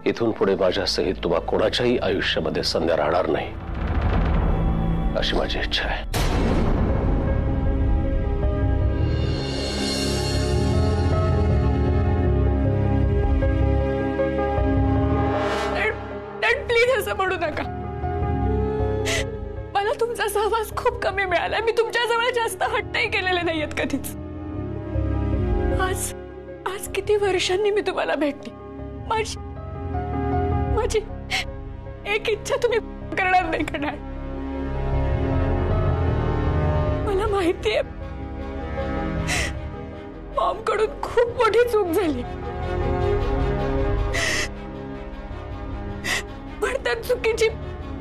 इथून पुढे माझ्यासहित तुम्हा कोणाच्याही आयुष्यामध्ये संध्या राहणार नाही अशी माझी इच्छा आहे. प्लीज असं म्हणू नका. मला तुमचा सहवास खूप कमी मिळाला. मी तुमच्याजवळ जास्त हट्टही केलेले नाहीयेत कधीच. आज किती वर्षांनी मी तुम्हाला भेटली. माझी एक इच्छा तुम्ही करणार नाही करणार. मला माहितीये मॉम कडून खूप मोठी चूक झाली, पण त्या चुकीची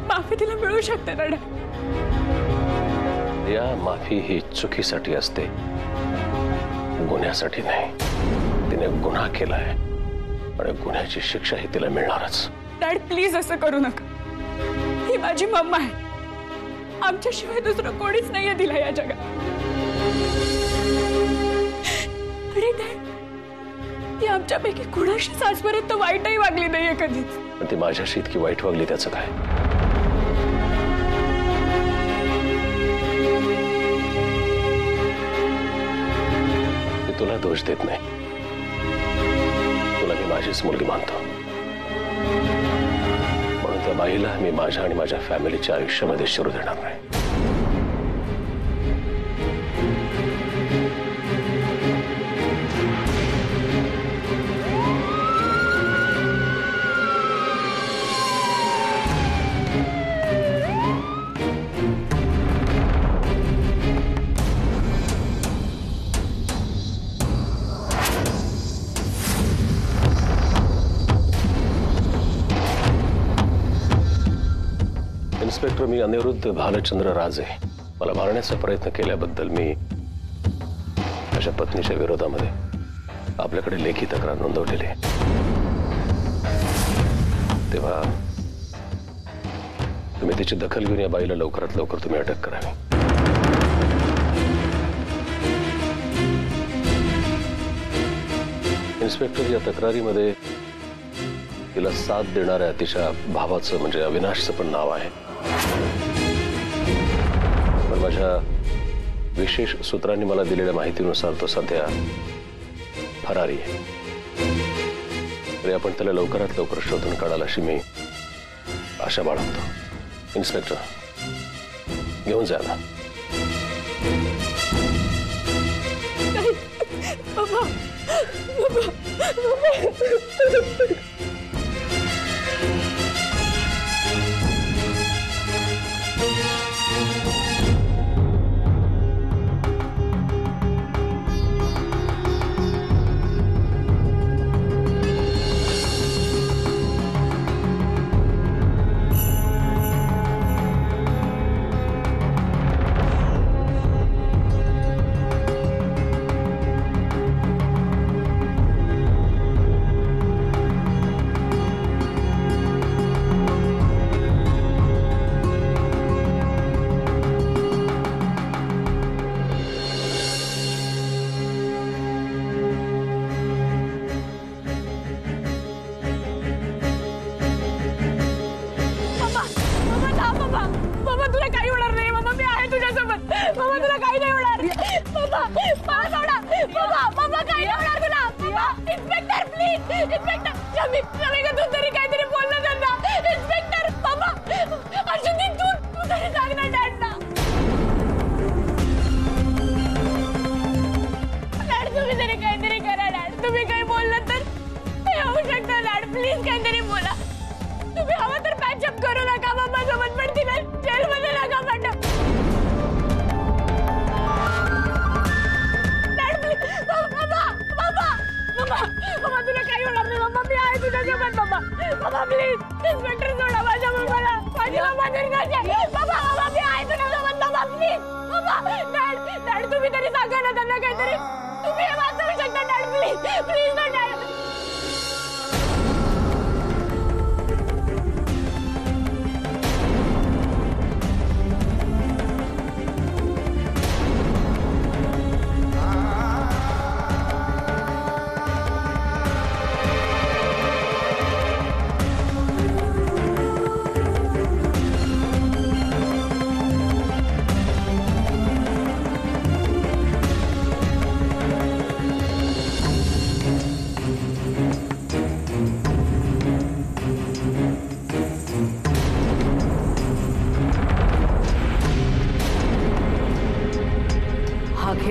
माफी तिला मिळू शकते ना. या माफी ही चुकीसाठी असते, गुन्ह्यासाठी नाही. तिने गुन्हा केलाय आणि गुन्ह्याची शिक्षा ही तिला मिळणारच. डॅड प्लीज असं करू नका. ही माझी मम्मा आहे. आमच्याशिवाय दुसरं कोणीच नाहीये तिला या जगात. आणि डॅड ती आमच्यापैकी कुणाशीच आजपर्यंत वाईटही वागली नाहीये कधीच. पण ती माझ्याशी इतकी वाईट वागली त्याचं काय? मी तुला दोष देत नाही. तुला मी माझीच मुलगी मानतो. म्हणून त्या बाईला मी माझ्या आणि माझ्या फॅमिलीच्या आयुष्यामध्ये शिरू देणार नाही. इन्स्पेक्टर, मी अनिरुद्ध भालचंद्र राजे. मला मारण्याचा प्रयत्न केल्याबद्दल मी माझ्या पत्नीच्या विरोधामध्ये आपल्याकडे लेखी तक्रार नोंदवलेली आहे. तेव्हा तुम्ही तिची दखल घेऊन या बाईला लवकरात लवकर तुम्ही अटक करावी. इन्स्पेक्टर, या तक्रारीमध्ये तिला साथ देणाऱ्या तिच्या भावाचं म्हणजे अविनाशचं पण नाव आहे. पण माझ्या विशेष सूत्रांनी मला दिलेल्या माहितीनुसार तो सध्या फरारी आहे. तरी आपण त्याला लवकरात लवकर शोधून काढाल अशी मी आशा बाळगतो. इन्स्पेक्टर, घेऊन जा ना.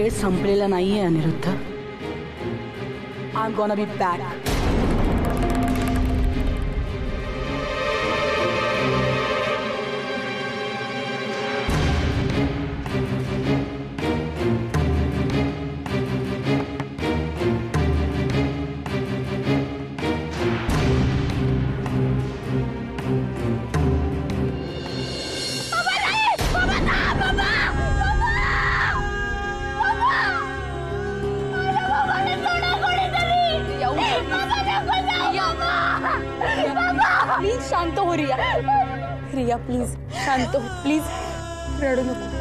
खेळ संपलेला नाहीये Aniruddh. I am gonna be back. Please शांत हो रिया. रिया प्लीज शांत हो, प्लीज रडू नको.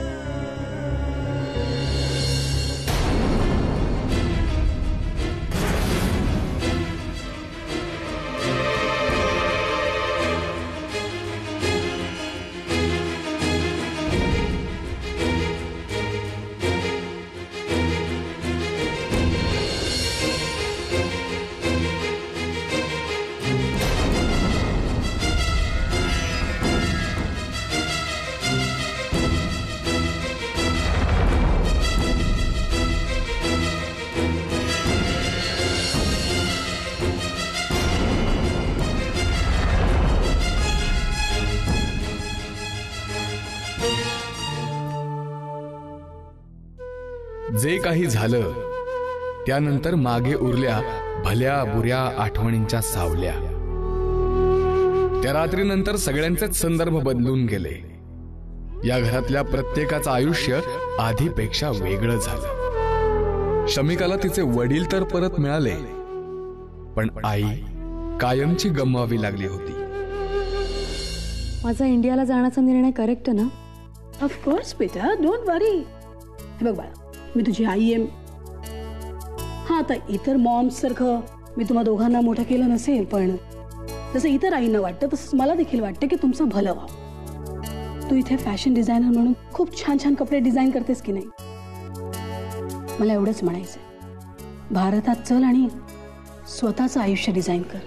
जे काही झालं त्यानंतर मागे उरल्या भल्या बुऱ्या आठवणींच्या सावल्या. त्या रात्रीनंतर सगळ्यांचेच संदर्भ बदलून गेले. या घरातल्या प्रत्येकाचं आयुष्य आधीपेक्षा वेगळं झालं. शमिकाला तिचे वडील तर परत मिळाले, पण आई कायमची गमवावी लागली होती. माझा इंडियाला जाण्याचा निर्णय करेक्ट ना? ऑफकोर्स बेटा, डोंट वरी. हे बघ बाळा, मी तुझी आई आहे. हा, आता इतर मॉम्स सारखं मी तुम्हा दोघांना मोठं केलं नसेल, पण जसं इतर आईंना वाटतं तसंच मला देखील वाटतं की तुमचं भलं व्हावं. तू इथे फॅशन डिझायनर म्हणून खूप छान छान कपडे डिझाईन करतेस की नाही? मला एवढंच म्हणायचंय, भारतात चल आणि स्वतःचं आयुष्य डिझाईन कर.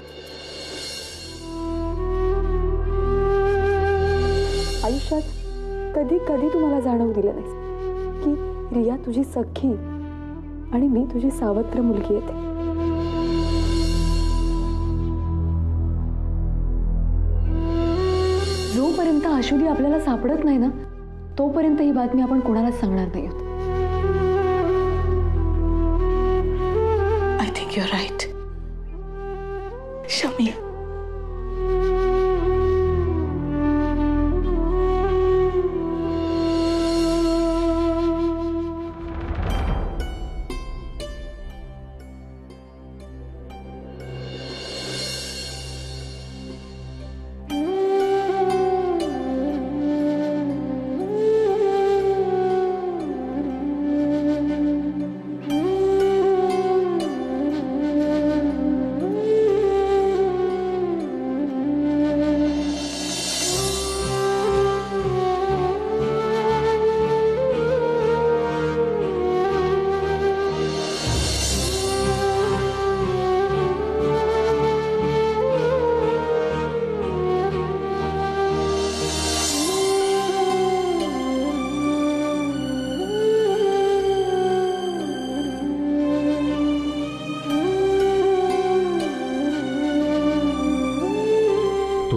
आयुष्यात कधी कधी तुम्हाला जाणवू दिलं नाही की रिया तुझी सख्खी आणि मी तुझी सावत्र मुलगी आहे. जोपर्यंत अश्वती आपल्याला सापडत नाही ना, तोपर्यंत ही बातमी आपण कोणालाच सांगणार नाही आहोत. I think you are right Shami.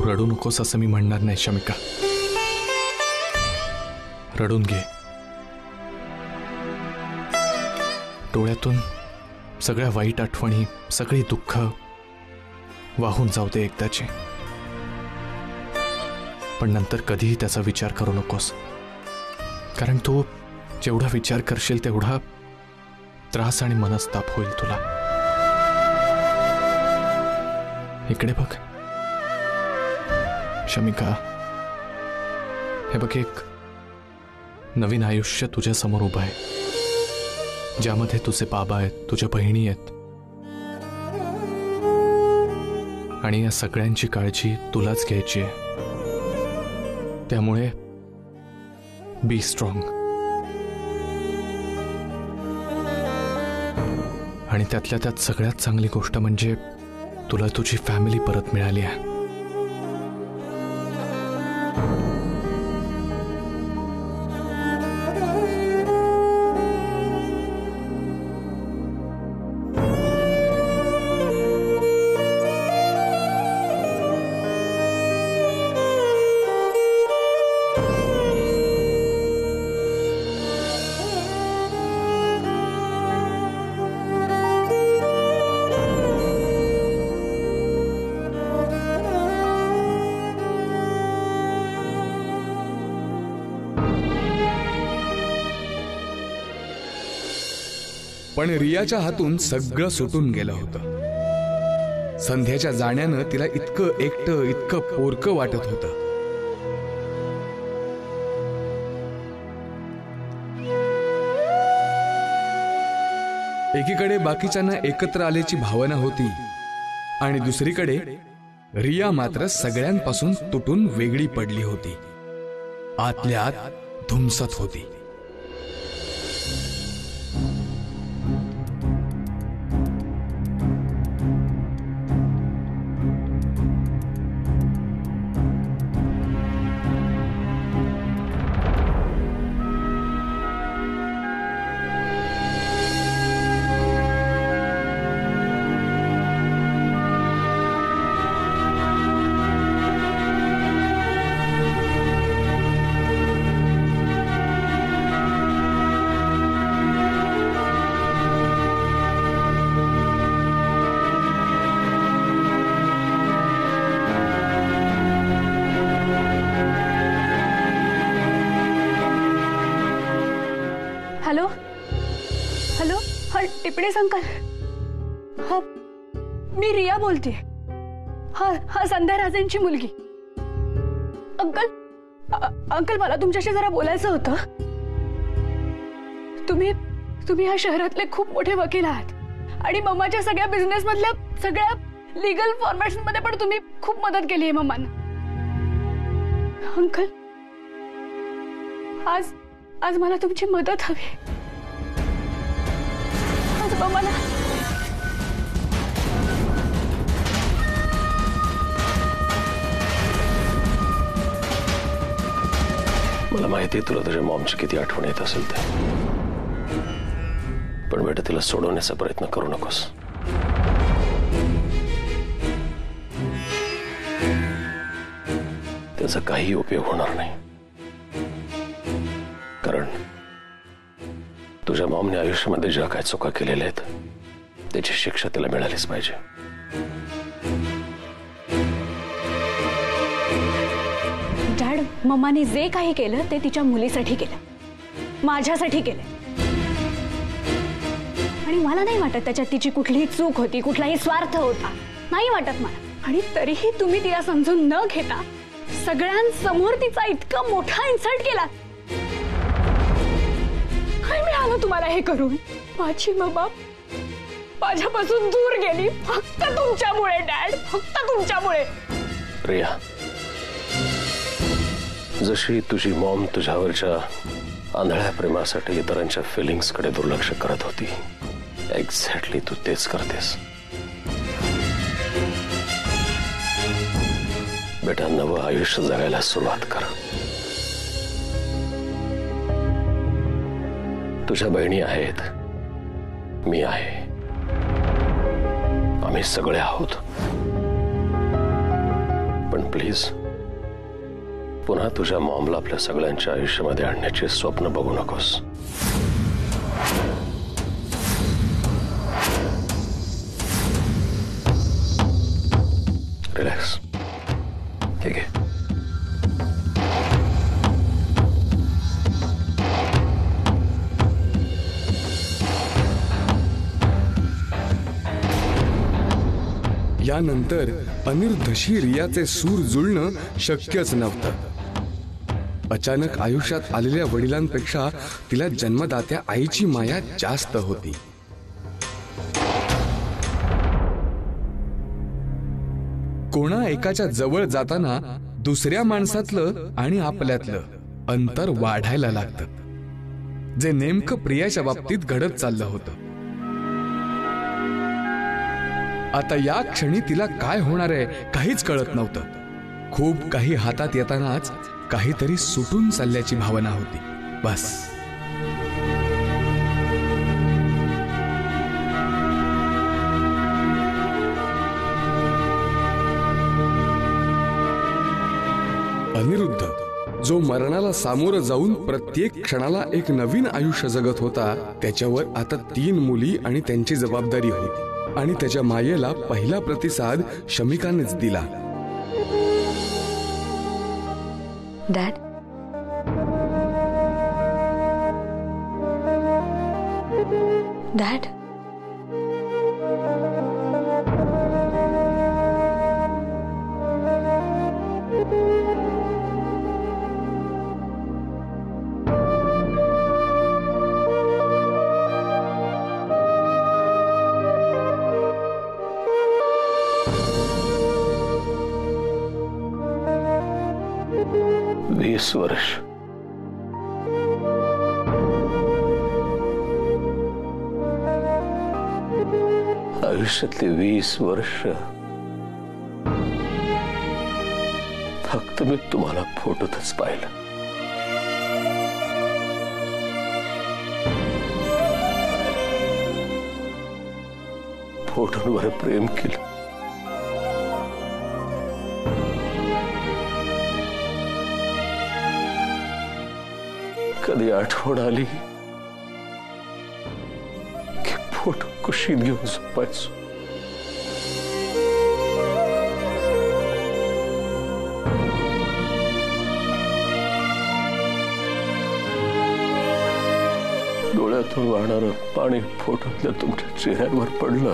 रडू नकोस असं मी म्हणणार नाही शमिका. रडून घे. डोळ्यातून सगळ्या वाईट आठवणी, सगळी दुःख वाहून जाऊ दे एकदाची. पण नंतर कधीही त्याचा विचार करू नकोस, कारण तू जेवढा विचार करशील तेवढा त्रास आणि मनस्ताप होईल तुला. इकडे बघ शमिका, हे बघ, एक नवीन आयुष्य तुझ्या समोर उभं आहे, ज्यामध्ये तुझे बाबा आहेत, तुझ्या बहिणी आहेत, आणि या सगळ्यांची काळजी तुलाच घ्यायची आहे. त्यामुळे बी स्ट्रॉंग. आणि त्यातल्या त्यात सगळ्यात चांगली गोष्ट म्हणजे तुला तुझी फॅमिली परत मिळाली आहे. पण रियाच्या हातून सगळं सुटून गेलं होतं. संध्याच्या जाण्यानं तिला इतकं एकटं, इतकं पोरकं वाटत होतं. एकीकडे बाकीच्यांना एकत्र आल्याची भावना होती आणि दुसरीकडे रिया मात्र सगळ्यांपासून तुटून वेगळी पडली होती. आतल्या आत धुमसत होती. हॅलो हॅलो, हा टिपणीस अंकल. हा मी रिया बोलते. हा संध्या राजेंची मुलगी. अंकल मला तुमच्याशी जरा बोलायचं होतं. तुम्ही ह्या शहरातले खूप मोठे वकील आहात आणि मम्माच्या सगळ्या बिझनेस मधल्या सगळ्या लीगल फॉर्मॅट्स मध्ये पण तुम्ही खूप मदत केली आहे मम्मांना. अंकल आज मला तुमची मदत हवी. आज मम्माला मला माहिती आहे तुला तुझ्या मॉमची किती आठवण येत असेल ते, पण बेटा तिला सोडवण्याचा प्रयत्न करू नकोस. त्याचा काही उपयोग होणार नाही, कारण तुझ्या मॉमने आयुष्यामध्ये ज्या काय चुका केलेल्या आहेत त्याची शिक्षा तिला मिळालीच पाहिजे. डॅड, मम्माने जे काही केलं ते तिच्या मुलीसाठी केलं, माझ्यासाठी केलं. आणि मला नाही वाटत त्याच्यात तिची कुठलीही चूक होती, कुठलाही स्वार्थ होता. नाही वाटत मला. आणि तरीही तुम्ही तिला समजून न घेता सगळ्यांसमोर तिचा इतका मोठा इन्सल्ट केला. काय मिळालं तुम्हाला हे करून? माझी मम्मा माझ्यापासून दूर गेली फक्त तुमच्यामुळे डॅड, फक्त तुमच्यामुळे. रिया, जशी तुझी मॉम तुझ्यावरच्या आंधळ्या प्रेमासाठी इतरांच्या फिलिंग्स कडे दुर्लक्ष करत होती, एक्झॅक्टली तू तेच करतेस. बेटा, नवं आयुष्य जगायला सुरुवात कर. तुझ्या बहिणी आहेत, मी आहे, आम्ही सगळे आहोत. पण प्लीज पुन्हा तुझ्या मॉमला आपल्या सगळ्यांच्या आयुष्यामध्ये आणण्याचे स्वप्न बघू नकोस. रिलॅक्स. ठीक आहे. यानंतर अनिरुद्धशी रियाचे सूर जुळणं शक्यच नव्हतं. अचानक आयुष्यात आलेल्या वडिलांपेक्षा तिला जन्मदात्या आईची माया जास्त होती. कोणा एकाच्या जवळ जाताना दुसऱ्या माणसातलं आणि आपल्यातलं अंतर वाढायला लागतं, जे नेमकं प्रियाच्या बाबतीत घडत चाललं होतं. आता या क्षणी तिला काय होणार आहे काहीच कळत नव्हतं. खूप काही हातात येतानाच काहीतरी सुटून चालल्याची भावना होती. बस. अनिरुद्ध, जो मरणाला सामोरं जाऊन प्रत्येक क्षणाला एक नवीन आयुष्य जगत होता, त्याच्यावर आता 3 मुली आणि त्यांची जबाबदारी होती. आणि त्याच्या मायेला पहिला प्रतिसाद शमिकानेच दिला. डॅड, डॅड, वीस वर्ष आयुष्यातली 20 वर्ष फक्त मी तुम्हाला फोटोतच पाहिलं. फोटोंवर प्रेम केलं. कधी आठवण आली की फोटो कुशीत घेऊन झोपायचो. डोळ्यातून वाहणारं पाणी फोटोतल्या तुमच्या चेहऱ्यावर पडलं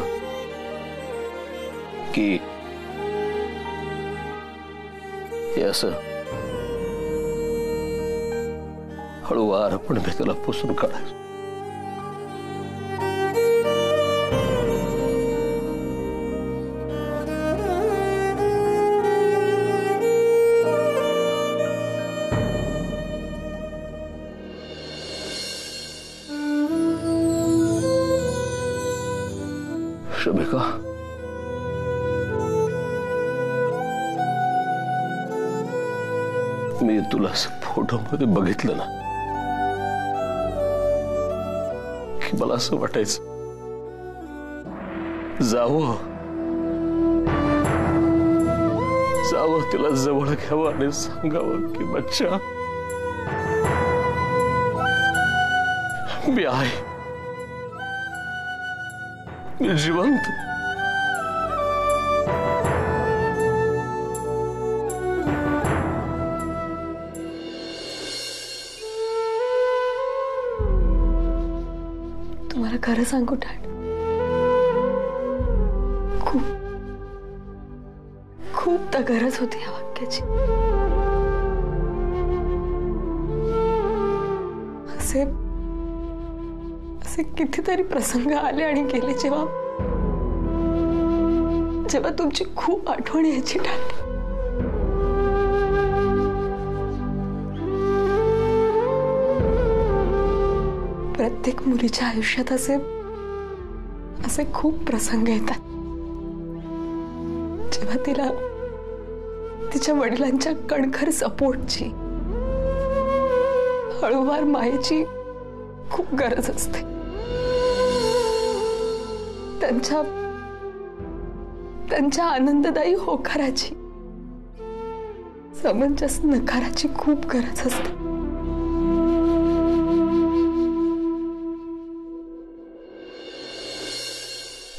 की हे असं हळूवार पण मी त्याला पुसून काढायचो. शमिका, मी तुला फोटोमध्ये बघितलं ना की मला असं वाटायचं जावं तिला जवळ घ्यावं आणि सांगावं की बच्चा मी आहे, मी जिवंत. तुम्हाला खरं सांगू डॅड, खूपदा गरज होती या वाक्याची. असे कितीतरी प्रसंग आले आणि गेले जेव्हा तुमची खूप आठवण यायची डॅड. प्रत्येक मुलीच्या आयुष्यात असे खूप प्रसंग येतात जेव्हा तिला तिच्या वडिलांच्या कणखर सपोर्टची, हळूवार मायेची खूप गरज असते. त्यांच्या आनंददायी होकाराची, समंजस नकाराची खूप गरज असते.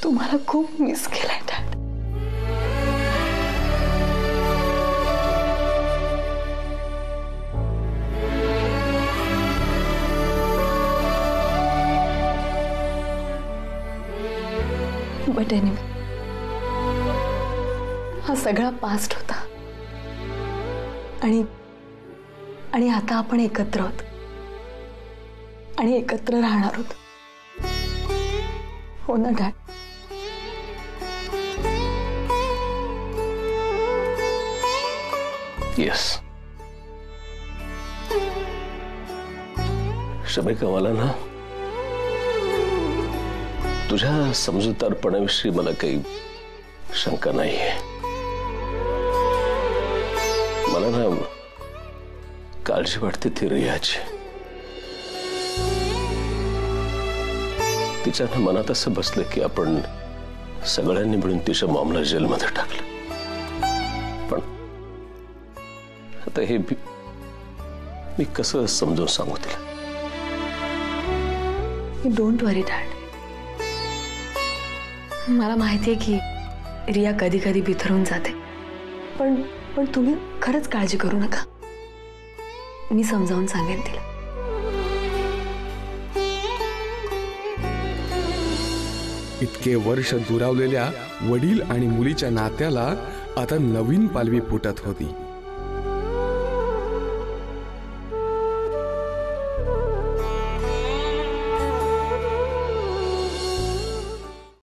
तुम्हाला खूप मिस केलंय डॅड. बट एनिवे, हा सगळा पास्ट होता आणि आता आपण एकत्र आहोत आणि एकत्र राहणार आहोत. हो ना डॅड? येस शमिका, मला ना तुझ्या समजूतदारपणाविषयी मला काही शंका नाहीये. मला ना काळजी वाटते ती रियाची. तिच्या ना मनात असं बसलं की आपण सगळ्यांनी मिळून तिच्या मॉमला जेलमध्ये टाकलं. पण आता हे मी कसं समजून सांगू तिला? Don't worry dad. मला माहिती आहे की रिया कधी कधी बिथरून जाते, पण तुम्ही खरंच काळजी करू नका. मी समजावून सांगेन तिला. इतके वर्ष दुरावलेल्या वडील आणि मुलीच्या नात्याला आता नवीन पालवी फुटत होती.